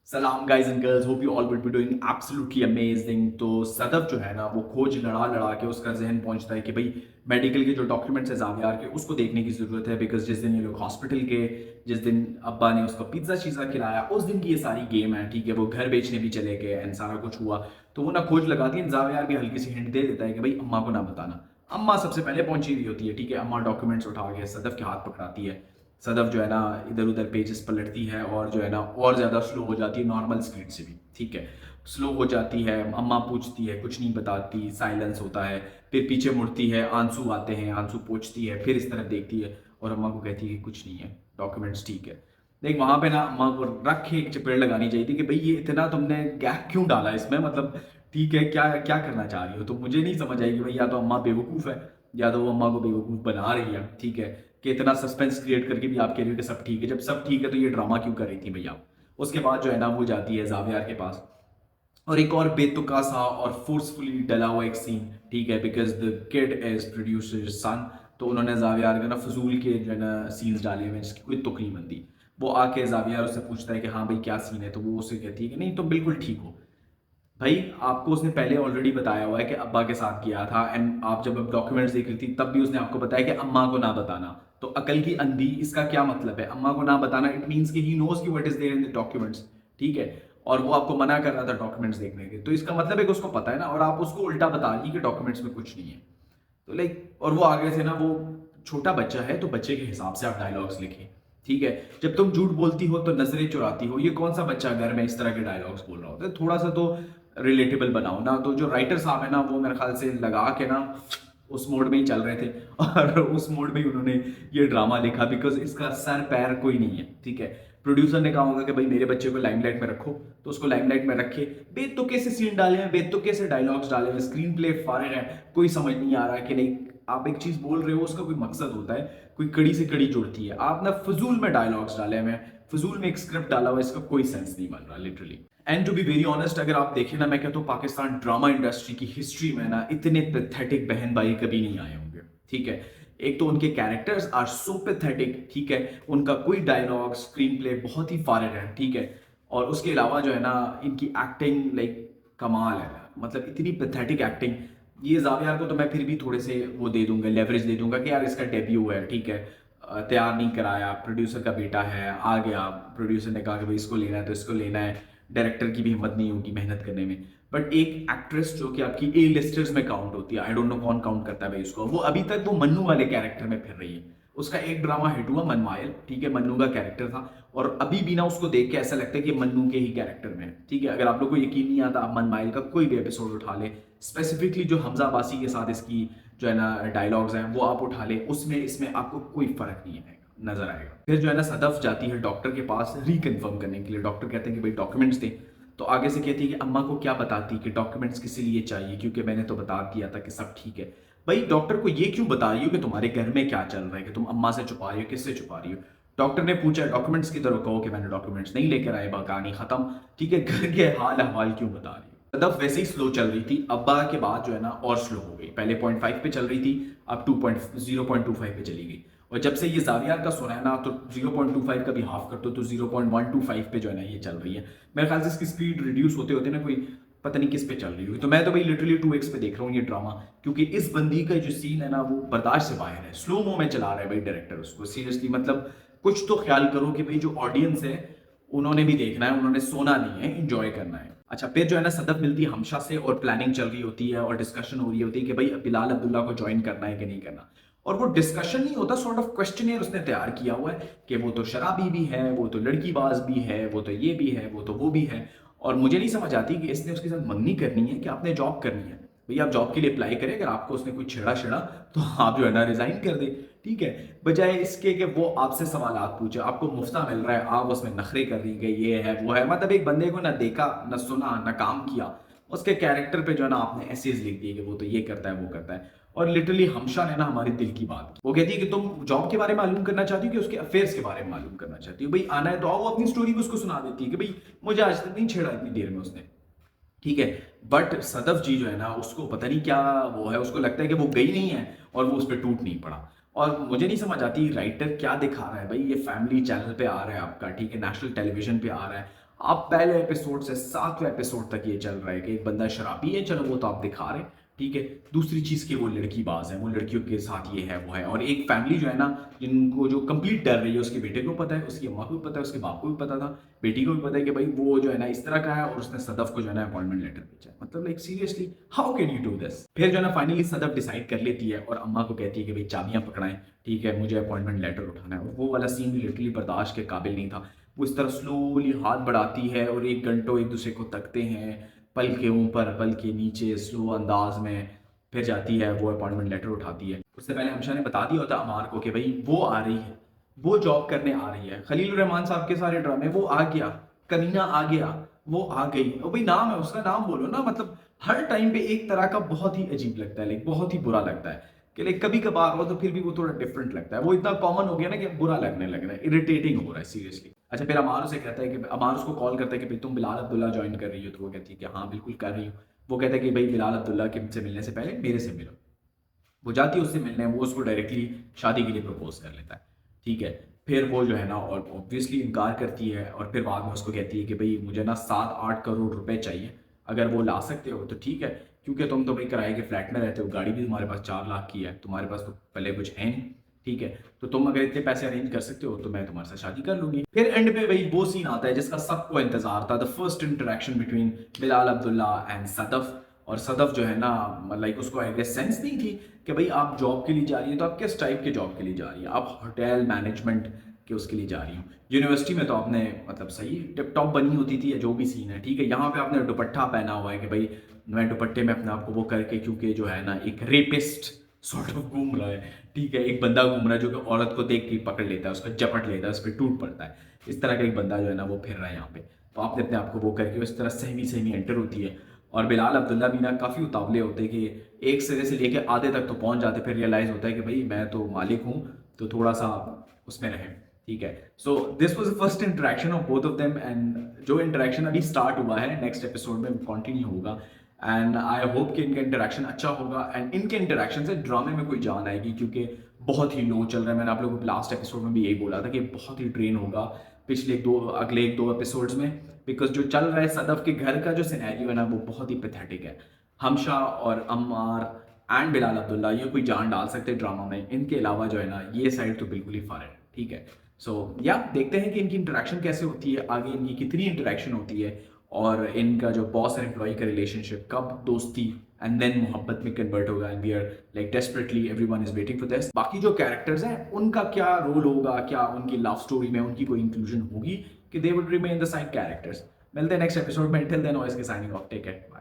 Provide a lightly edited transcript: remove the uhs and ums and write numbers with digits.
सलाम guys and girls, hope you all will be doing absolutely amazing. तो सदफ जो है ना वो खोज लड़ा लड़ा के उसका जहन पहुंचता है कि भाई मेडिकल के जो डॉक्यूमेंट्स है जावियार के उसको देखने की ज़रूरत है। बिकॉज जिस दिन ये लोग हॉस्पिटल के, जिस दिन अब्बा ने उसको पिज्ज़ा शीज़ा खिलाया, उस दिन की ये सारी गेम है। ठीक है, वो घर बेचने भी चले गए एंड सारा कुछ हुआ। तो वो ना खोज लगाती है, जावियार भी हल्की सी हिंट दे देता है कि भाई अम्मा को ना बताना। अम्मा सबसे पहले पहुंची हुई होती है। ठीक है, अम्मा डॉक्यूमेंट्स उठा के सदफ के हाथ पकड़ाती है। सदफ जो है ना इधर उधर पेजेस पलटती है और जो है ना और ज़्यादा स्लो हो जाती है नॉर्मल स्पीड से भी। ठीक है, स्लो हो जाती है। अम्मा पूछती है, कुछ नहीं बताती, साइलेंस होता है। फिर पीछे मुड़ती है, आंसू आते हैं, आंसू पोंछती है, फिर इस तरफ देखती है और अम्मा को कहती है कि कुछ नहीं है, डॉक्यूमेंट्स ठीक है। देख वहाँ पे ना अम्मा को रख के एक चपेड़ लगानी चाहिए थी कि भाई ये इतना तुमने गैप क्यों डाला इसमें, मतलब ठीक है क्या क्या करना चाह रही हो। तो मुझे नहीं समझ आई कि भाई या तो अम्मा बेवकूफ़ है या तो वो अम्मा को बेवकूफ़ बना रही है। ठीक है, कि इतना सस्पेंस क्रिएट करके भी आप कह रहे हो कि सब ठीक है। जब सब ठीक है तो ये ड्रामा क्यों कर रही थी भैया। उसके बाद जो है ना वो जाती है जावियार के पास और एक और बेतुका सा और फोर्सफुली डला हुआ एक सीन। ठीक है, because the kid is producer son. तो उन्होंने जावियार के ना फजूल के जो है ना सीन्स डाले हुए जिसकी कोई तुक नहीं बनती। वो आके जावियार उससे पूछता है कि हाँ भाई क्या सीन है, तो वो उसे कहती है कि नहीं तो बिल्कुल ठीक हो। भाई आपको उसने पहले ऑलरेडी बताया हुआ है कि अब्बा के साथ किया था एंड आप जब अब डॉक्यूमेंट्स देख रही थी तब भी उसने आपको बताया कि अम्मा को ना बताना। तो अकल की अंधी, इसका क्या मतलब है अम्मा को ना बताना? इट मीन्स कि ही नोज कि what is there in the documents. ठीक है, और वो आपको मना कर रहा था डॉक्यूमेंट्स देखने के, तो इसका मतलब है कि उसको पता है ना, और आप उसको उल्टा बता रही कि डॉक्यूमेंट्स में कुछ नहीं है। तो लाइक, और वो आगे से ना वो छोटा बच्चा है तो बच्चे के हिसाब से आप डायलॉग्स लिखें। ठीक है, जब तुम झूठ बोलती हो तो नजरें चुराती हो, ये कौन सा बच्चा घर में इस तरह के डायलॉग्स बोल रहा होता है? थोड़ा सा तो रिलेटेबल बनाओ ना। तो जो राइटर साहब है ना वो मेरे ख्याल से लगा के ना उस मोड में ही चल रहे थे और उस मोड में ही उन्होंने ये ड्रामा लिखा। बिकॉज इसका सर पैर कोई नहीं है। ठीक है, प्रोड्यूसर ने कहा होगा कि भाई मेरे बच्चे को लाइमलाइट में रखो, तो उसको लाइमलाइट में रखे। बेतुके से सीन डाले हैं, बेतुके से डायलॉग्स डाले हैं, स्क्रीन प्ले फारिग है, कोई समझ नहीं आ रहा कि नहीं आप एक चीज बोल रहे हो उसका कोई मकसद होता है, कोई कड़ी से कड़ी जुड़ती है। आप ना फजूल में डायलॉग्स डाले हुए हैं, फजूल में एक स्क्रिप्ट डाला हुआ है, इसका कोई सेंस नहीं बन रहा literally. And to be very honest, अगर आप देखें ना, मैं कहता हूँ पाकिस्तान ड्रामा इंडस्ट्री की हिस्ट्री में ना इतने पैथेटिक बहन भाई कभी नहीं आए होंगे। ठीक है, एक तो उनके कैरेक्टर्स आर सो पैथेटिक। ठीक है, उनका कोई डायलॉग स्क्रीन प्ले बहुत ही फारिग है। ठीक है, और उसके अलावा जो है ना इनकी एक्टिंग लाइक कमाल है, मतलब इतनी पैथेटिक एक्टिंग। ये जावियार को तो मैं फिर भी थोड़े से वो दे दूंगा, लेवरेज दे दूंगा कि यार इसका डेब्यू है। ठीक है, तैयार नहीं कराया, प्रोड्यूसर का बेटा है, आ गया, प्रोड्यूसर ने कहा कि भाई इसको लेना है तो इसको लेना है। डायरेक्टर की भी हिम्मत नहीं होगी मेहनत करने में। बट एक एक्ट्रेस जो कि आपकी ए लिस्टर्स में काउंट होती है, आई डोंट नो कौन काउंट करता है भाई इसको, वो अभी तक वो मन्नू वाले कैरेक्टर में फिर रही है। उसका एक ड्रामा हिट हुआ मनमायल। ठीक है, मन्नू का कैरेक्टर था और अभी भी ना उसको देख के ऐसा लगता है कि मन्नू के ही कैरेक्टर में है। ठीक है, अगर आप लोग को यकीन नहीं आता, आप मनमायल का कोई भी एपिसोड उठा ले, स्पेसिफिकली जो हमजा अब्बासी के साथ इसकी जो है ना डायलॉग्स हैं वो आप उठा ले, उसमें इसमें आपको कोई फर्क नहीं है नजर आएगा। फिर जो है ना सदफ जाती है डॉक्टर के पास रिकन्फर्म करने के लिए। डॉक्टर कहते हैं कि भाई डॉक्यूमेंट्स दें। तो आगे से कहती है कि अम्मा को क्या बताती कि डॉक्यूमेंट्स किस लिए चाहिए, क्योंकि मैंने तो बता दिया था कि सब ठीक है। भाई डॉक्टर को ये क्यों बता रही हो कि तुम्हारे घर में क्या चल रहा है, कि तुम अम्मा से छुपा रही हो, किससे छुपा रही हो? डॉक्टर ने पूछा डॉक्यूमेंट्स की तरह, कहो कि मैंने डॉक्यूमेंट्स नहीं लेकर आए, कहानी खत्म। ठीक है, घर के हाल हवाल क्यों बता रही हो? सदफ वैसे ही स्लो चल रही थी, अब्बा के बाद जो है ना और स्लो हो गई। पहले 0.5 पे चल रही थी, अब 0.25 पे चली गई। और जब से ये जावियार का सुना है ना तो 0.25 का भी हाफ कर दो तो 0.125 पे जो है ना ये चल रही है। मेरे ख्याल से इसकी स्पीड रिड्यूस होते होते ना कोई पता नहीं किस पे चल रही होगी। तो मैं तो भाई लिटरली 2x पे देख रहा हूँ ये ड्रामा, क्योंकि इस बंदी का जो सीन है ना वो बर्दाश्त से बाहर है। स्लो मो में चला रहा है भाई डायरेक्टर उसको, सीरियसली मतलब कुछ तो ख्याल करो कि भाई जो ऑडियंस है उन्होंने भी देखना है, उन्होंने सोना नहीं है, इंजॉय करना है। अच्छा, फिर जो है ना सदफ मिलती है हमशा से और प्लानिंग चल रही होती है और डिस्कशन हो रही होती है कि भाई बिलाल अब्दुल्ला को ज्वाइन करना है कि नहीं करना। और वो डिस्कशन नहीं होता, सॉर्ट ऑफ क्वेश्चनियर उसने तैयार किया हुआ है कि वो तो शराबी भी है, वो तो लड़कीबाज भी है, वो तो ये भी है, वो तो वो भी है। और मुझे नहीं समझ आती कि इसने उसके साथ मंगनी करनी है कि आपने जॉब करनी है। भैया आप जॉब के लिए अप्लाई करें, अगर आपको उसने कोई छेड़ा छेड़ा तो आप जो है ना रिजाइन कर दे। ठीक है, बजाय इसके कि वो आपसे सवाल पूछे, आपको मुफ्ता मिल रहा है, आप उसमें नखरे कर रही है, ये है वो है। मतलब एक बंदे को ना देखा, ना सुना, ना काम किया, उसके कैरेक्टर पे जो है ना आपने एसेज लिख दिए कि वो तो ये करता है, वो करता है। और लिटरली हमशा ने ना हमारे दिल की बात की। वो कहती है कि तुम जॉब के बारे में मालूम करना चाहती हो कि उसके अफेयर्स के बारे में मालूम करना चाहती हो? भाई आना है तो आओ, अपनी स्टोरी भी उसको सुना देती है कि भाई मुझे आज तक नहीं छेड़ा इतनी देर में उसने। ठीक है, बट सदफ जी जो है ना उसको पता नहीं क्या वो है, उसको लगता है कि वो गई नहीं है और वो उस पर टूट नहीं पड़ा। और मुझे नहीं समझ आती राइटर क्या दिखा रहा है भाई। ये फैमिली चैनल पे आ रहा है आपका, ठीक है, नेशनल टेलीविजन पे आ रहा है, आप पहले एपिसोड से 7वें एपिसोड तक ये चल रहा है कि एक बंदा शराबी है, चलो वो तो आप दिखा रहे हैं, ठीक है। दूसरी चीज़ कि वो लड़कीबाज है, वो लड़कियों के साथ ये है वो है, और एक फैमिली जो है ना, जिनको जो कंप्लीट डर रही है, उसके बेटे को पता है, उसकी अम्मा को भी पता है, उसके बाप को भी पता था, बेटी को भी पता है कि भाई वो जो है ना इस तरह का है, और उसने सदफ को जो है ना अपॉइंटमेंट लेटर भेजा है। मतलब like seriously, how can you do this? फिर जो है ना फाइनली सदफ डिसाइड कर लेती है और अम्मा को कहती है कि भाई चाबियां पकड़ाएं, ठीक है, मुझे अपॉइंटमेंट लेटर उठाना है। और वो वाला सीन लिटरली बर्दाश्त के काबिल नहीं था। वो इस तरह स्लोली हाथ बढ़ाती है और एक घंटों एक दूसरे को तकते हैं, पल के ऊपर पल के नीचे स्लो अंदाज में, फिर जाती है वो अपॉइंटमेंट लेटर उठाती है। उससे पहले हमशा ने बता दिया होता अमार को कि भाई वो आ रही है, वो जॉब करने आ रही है। खलील रहमान साहब के सारे ड्रामे, वो आ गया, करीना आ गया, वो आ गई, और भाई नाम है उसका, नाम बोलो ना। मतलब हर टाइम पे एक तरह का बहुत ही अजीब लगता है, लाइक बहुत ही बुरा लगता है कि लाइक कभी कभार हो तो फिर भी वो थोड़ा डिफरेंट लगता है। वो इतना कॉमन हो गया ना कि बुरा लगने लग रहा है, इरिटेटिंग हो रहा है सीरियसली। अच्छा, फिर अमार उसे कहता है कि अमार उसको कॉल करता है कि भाई तुम बिलाल अब्दुल्ला ज्वाइन कर रही हो? तो वो कहती है कि हाँ बिल्कुल कर रही हूँ। वो कहता है कि भाई बिलाल अब्दुल्ला के से मिलने से पहले मेरे से मिलो। वो जाती है उससे मिलने, वो उसको डायरेक्टली शादी के लिए प्रपोज कर लेता है, ठीक है। फिर वो जो है ना और ऑब्वियसली इनकार करती है, और फिर बाद में उसको कहती है कि भाई मुझे ना 7-8 करोड़ रुपए चाहिए, अगर वो ला सकते हो तो ठीक है, क्योंकि तुम तो भाई किराए के फ्लैट में रहते हो, गाड़ी भी तुम्हारे पास 4 लाख की है, तुम्हारे पास तो पहले कुछ है नहीं, ठीक है। तो तुम अगर इतने पैसे अरेंज कर सकते हो तो मैं तुम्हारे साथ शादी कर लूंगी। फिर एंड पे वही वो सीन आता है जिसका सबको इंतजार था, the first interaction between Bilal Abdullah and Sadaf. और सदफ जो है ना, लाइक उसको आई गेस सेंस नहीं थी कि भाई आप जॉब के लिए जा रही है तो आप किस टाइप के जॉब के लिए जा रही है, आप होटल मैनेजमेंट के उसके लिए जा रही हो। यूनिवर्सिटी में तो आपने मतलब सही टिप टॉप बनी होती थी, या जो भी सीन है, ठीक है। यहाँ पे आपने दुपट्टा पहना हुआ है कि भाई मैं दुपट्टे में अपने आप को वो करके, क्योंकि जो है ना एक रेपिस्ट सॉर्ट ऑफ घूम रहा है, ठीक है। एक बंदा घूम रहा है जो कि औरत को देख के पकड़ लेता है, उसका झपट लेता है, उस पर टूट पड़ता है। इस तरह का एक बंदा जो है ना वो फिर रहा है यहाँ पे। तो आपने अपने आप को वो करके इस तरह सहमी सहमी एंटर होती है। और बिलाल अब्दुल्ला भी ना काफ़ी उतावले होते हैं कि एक सिरे से लेके आधे तक तो पहुंच जाते, फिर रियलाइज़ होता है कि भाई मैं तो मालिक हूँ, तो थोड़ा सा उसमें रहें, ठीक है। So this was the first interaction of both of them, and जो इंटरेक्शन अभी स्टार्ट हुआ है नेक्स्ट एपिसोड में कंटिन्यू होगा। एंड आई होप कि इनका इंटरेक्शन अच्छा होगा, एंड इनके इंटरेक्शन से ड्रामे में कोई जान आएगी, क्योंकि बहुत ही लो चल रहा है। मैंने आप लोगों को लास्ट एपिसोड में भी यही बोला था कि बहुत ही ड्रेन होगा अगले एक दो एपिसोड्स में, बिकॉज जो चल रहा है सदफ के घर का जो सिनेरियो है ना वो बहुत ही पैथेटिक है। हमशा और अम्मार एंड बिलाल अब्दुल्ला ये कोई जान डाल सकते हैं ड्रामा में, इनके अलावा जो है ना ये साइड तो बिल्कुल ही फॉरेन है, ठीक है। सो या देखते हैं कि इनकी इंटरेक्शन कैसे होती है, आगे इनकी कितनी इंटरेक्शन होती है, और इनका जो बॉस और एम्प्लॉय का रिलेशनशिप कब दोस्ती एंड देन मोहब्बत में कन्वर्ट होगा, and we are like desperately everyone is waiting for this. बाकी जो कैरेक्टर्स हैं उनका क्या रोल होगा, क्या उनकी लव स्टोरी में उनकी कोई इंक्लूजन होगी कि they would remain the side characters. मिलते हैं नेक्स्ट एपिसोड में, टिल देन ऑलवेज के साइनिंग ऑफ, टेक केयर।